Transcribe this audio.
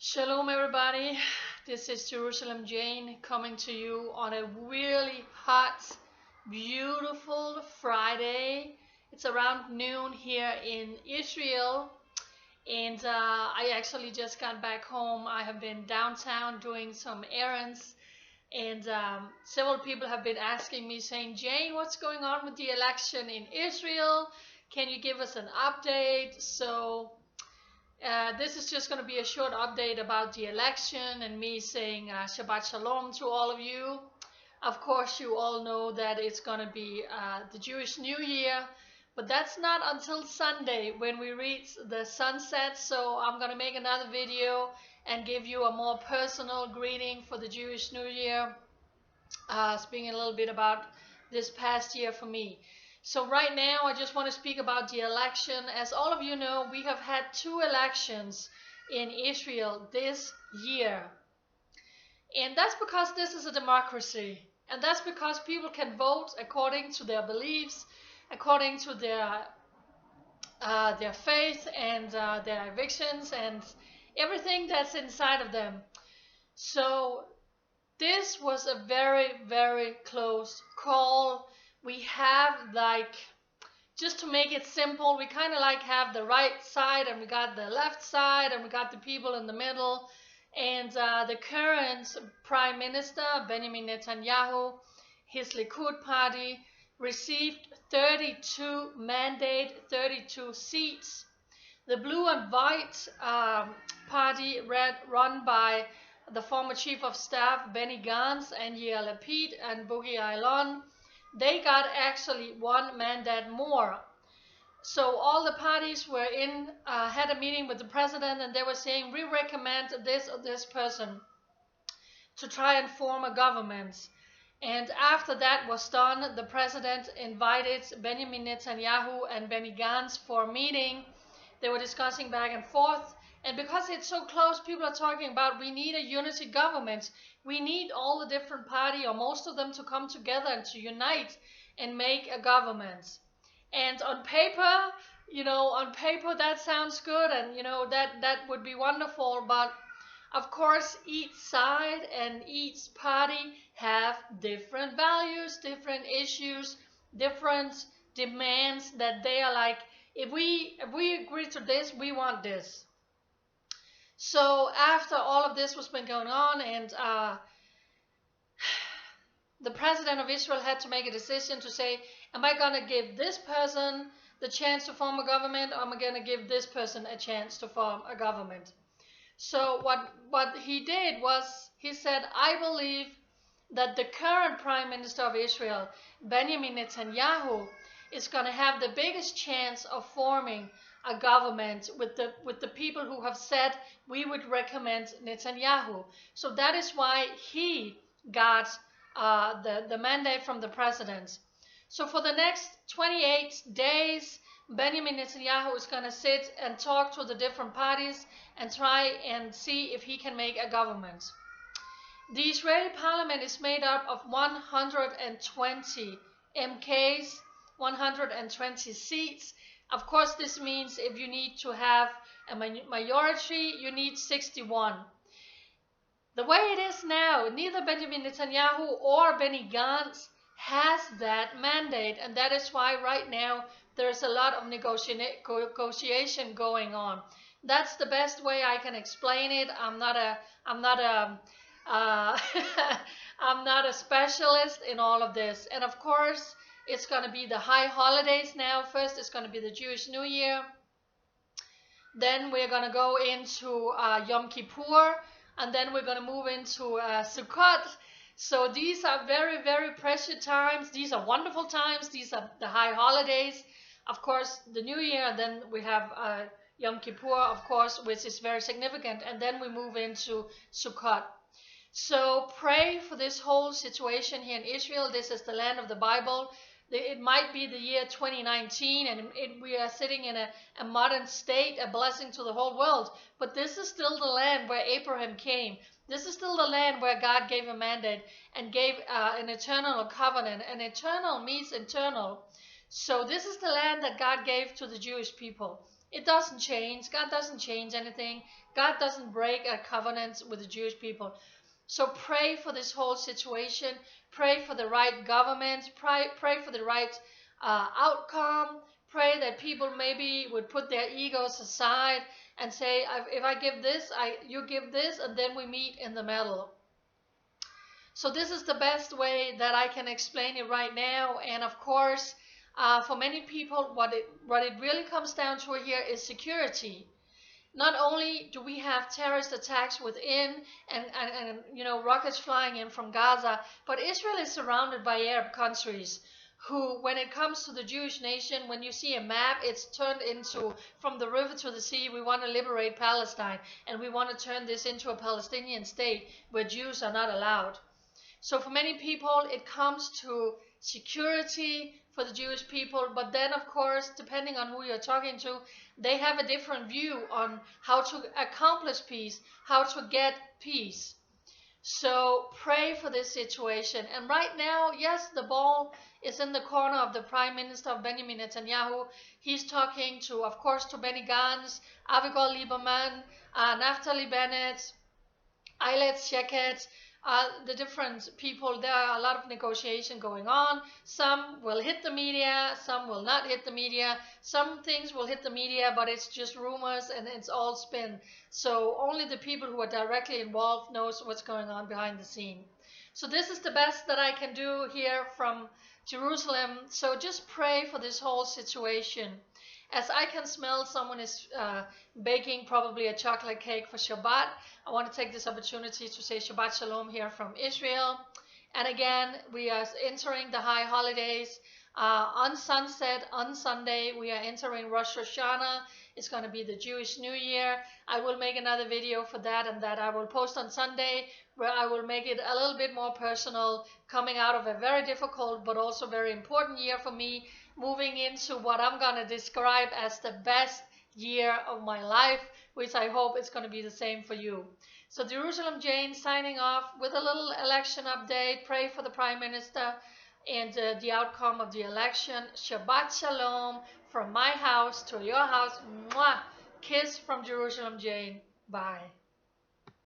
Shalom, everybody. This is Jerusalem Jane coming to you on a really hot, beautiful Friday. It's around noon here in Israel, and I actually just got back home. I have been downtown doing some errands, and several people have been asking me, saying, Jane, what's going on with the election in Israel? Can you give us an update? So this is just going to be a short update about the election and me saying Shabbat Shalom to all of you. Of course, you all know that it's going to be the Jewish New Year, but that's not until Sunday when we reach the sunset. So I'm going to make another video and give you a more personal greeting for the Jewish New Year, speaking a little bit about this past year for me. So right now, I just want to speak about the election. As all of you know, we have had 2 elections in Israel this year. And that's because this is a democracy. And that's because people can vote according to their beliefs, according to their faith and their convictions and everything that's inside of them. So this was a very, very close call. We have, like, just to make it simple, we kind of like have the right side and we got the left side and we got the people in the middle. And the current Prime Minister, Benjamin Netanyahu, his Likud party, received 32 mandate, 32 seats. The Blue and White party, run by the former Chief of Staff, Benny Gantz, and Yair Lapid and Bogi Ya'alon, they got actually 1 mandate more. So all the parties were had a meeting with the president, and they were saying, we recommend this or this person to try and form a government. And after that was done, the president invited Benjamin Netanyahu and Benny Gantz for a meeting. They were discussing back and forth. And because it's so close, people are talking about we need a unity government. We need all the different parties, or most of them, to come together and to unite and make a government. And on paper, that sounds good, and that would be wonderful. But of course, each side and each party have different values, different issues, different demands that they are like, if we agree to this, we want this. So after all of this was been going on, and the president of Israel had to make a decision to say, am I going to give this person the chance to form a government, or am I going to give this person a chance to form a government? So what he did was, he said, I believe that the current Prime Minister of Israel, Benjamin Netanyahu, is going to have the biggest chance of forming a government with the people who have said we would recommend Netanyahu. So that is why he got the mandate from the president. So for the next 28 days, Benjamin Netanyahu is going to sit and talk to the different parties and try and see if he can make a government. The Israeli parliament is made up of 120 MKs, 120 seats. Of course, this means if you need to have a majority, you need 61. The way it is now, neither Benjamin Netanyahu or Benny Gantz has that mandate, and that is why right now there's a lot of negotiation going on. That's the best way I can explain it. I'm not a specialist in all of this. And of course, it's going to be the high holidays now. First, it's going to be the Jewish New Year. Then we're going to go into Yom Kippur, and then we're going to move into Sukkot. So these are very, very precious times. These are wonderful times. These are the high holidays. Of course, the New Year, and then we have Yom Kippur, of course, which is very significant. And then we move into Sukkot. So pray for this whole situation here in Israel. This is the land of the Bible. It might be the year 2019, and we are sitting in a modern state, a blessing to the whole world. But this is still the land where Abraham came. This is still the land where God gave a mandate and gave an eternal covenant. And eternal means eternal. So this is the land that God gave to the Jewish people. It doesn't change. God doesn't change anything. God doesn't break a covenant with the Jewish people. So pray for this whole situation. Pray for the right government. Pray for the right outcome. Pray that people maybe would put their egos aside and say, if I give this, you give this, and then we meet in the middle. So this is the best way that I can explain it right now. And of course, for many people, what it really comes down to here is security. Not only do we have terrorist attacks within and rockets flying in from Gaza, but Israel is surrounded by Arab countries who, when it comes to the Jewish nation, when you see a map, it's turned into, from the river to the sea, we want to liberate Palestine, and we want to turn this into a Palestinian state where Jews are not allowed. So for many people, it comes to security for the Jewish people, but then of course, depending on who you're talking to, they have a different view on how to accomplish peace, how to get peace. So pray for this situation. And right now, yes, the ball is in the corner of the Prime Minister of Benjamin Netanyahu. He's talking to, of course, to Benny Gantz, Avigdor Lieberman, Naftali Bennett, Eilat Sheket, the different people. There are a lot of negotiation going on. Some will hit the media, some will not hit the media. Some things will hit the media, but it's just rumors and it's all spin. So only the people who are directly involved knows what's going on behind the scene. So this is the best that I can do here from Jerusalem. So just pray for this whole situation. As I can smell, someone is baking probably a chocolate cake for Shabbat. I want to take this opportunity to say Shabbat Shalom here from Israel. And again, we are entering the high holidays. On sunset, on Sunday, we are entering Rosh Hashanah. It's going to be the Jewish New Year. I will make another video for that, and that I will post on Sunday, where I will make it a little bit more personal, coming out of a very difficult but also very important year for me, moving into what I'm going to describe as the best year of my life, which I hope is going to be the same for you. So Jerusalem Jane signing off with a little election update. Pray for the Prime Minister and the outcome of the election. Shabbat Shalom from my house to your house. Mwah! Kiss from Jerusalem Jane. Bye.